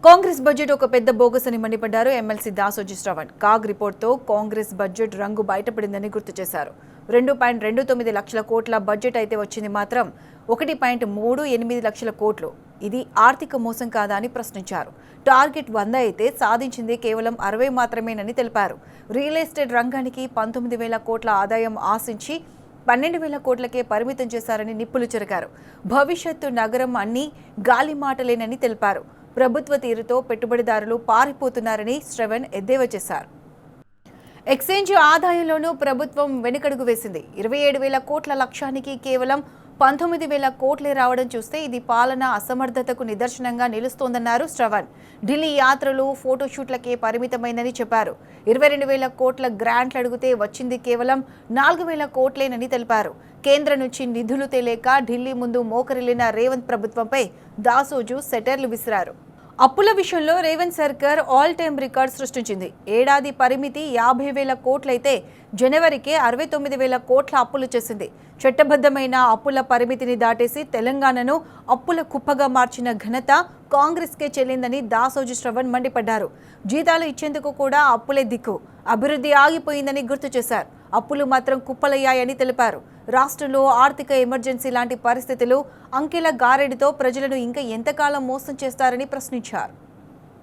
Congress budget ఒక పెద్ద bogus అని మండిపడ్డారు ఎమ్మెల్సీ దాసోజీ శ్రవణ్. కాగ్ రిపోర్ట్తో కాంగ్రెస్ బడ్జెట్ రంగు బయటపడిందని గుర్తు చేశారు. 2.29 లక్షల కోట్ల బడ్జెట్ అయితే వచ్చింది మాత్రం 1.38 లక్షల కోట్లు. ఇది ఆర్థిక మోసం కాదా అని ప్రశ్నించారు. టార్గెట్ 100 అయితే సాధించింది కేవలం 60 మాత్రమేనని తెలిపారు. రియల్ ఎస్టేట్ రంగానికి 19,000 కోట్ల ఆదాయం ఆశించి 12,000 కోట్లకే పరిమితం చేశారని నిప్పులు చెరిగారు. భవిష్యత్తు నగరం అన్ని గాలి మాటలేనని తెలిపారు. ప్రభుత్వ తీరుతో పెట్టుబడిదారులు పారిపోతున్నారని శ్రవణ్ ఎద్దేవా చేశారు. ఎక్స్చేంజ్ ఆదాయంలోనూ ప్రభుత్వం వెనుకడుగు వేసింది. 27,000 కోట్ల లక్ష్యానికి కేవలం 19,000 కోట్లే రావడం చూస్తే ఇది పాలన అసమర్థతకు నిదర్శనంగా నిలుస్తోందన్నారు శ్రవణ్. ఢిల్లీ యాత్రలు, ఫోటోషూట్లకే పరిమితమైందని చెప్పారు. 22,000 కోట్ల గ్రాంట్లు అడిగితే వచ్చింది కేవలం 4,000 కోట్లేనని తెలిపారు. కేంద్రం నుంచి నిధులు తేలేక ఢిల్లీ ముందు మోకరిల్లిన రేవంత్ ప్రభుత్వంపై దాసోజు సెటర్లు విసిరారు. అప్పుల విషయంలో రేవంత్ సర్కార్ ఆల్ టైమ్ రికార్డ్ సృష్టించింది. ఏడాది పరిమితి 50,000 కోట్లయితే జనవరికి 69,000 కోట్ల అప్పులు చేసింది. చట్టబద్ధమైన అప్పుల పరిమితిని దాటేసి తెలంగాణను అప్పుల కుప్పగా మార్చిన ఘనత కాంగ్రెస్కే చెల్లిందని దాసోజు శ్రవణ్ మండిపడ్డారు. జీతాలు ఇచ్చేందుకు కూడా అప్పులే దిక్కు, అభివృద్ధి ఆగిపోయిందని గుర్తు చేశారు. అప్పులు మాత్రం కుప్పలయ్యాయని తెలిపారు. రాష్ట్రంలో ఆర్థిక ఎమర్జెన్సీ లాంటి పరిస్థితులు, అంకెల గారెడితో ప్రజలను ఇంకా ఎంతకాలం మోసం చేస్తారని ప్రశ్నించారు.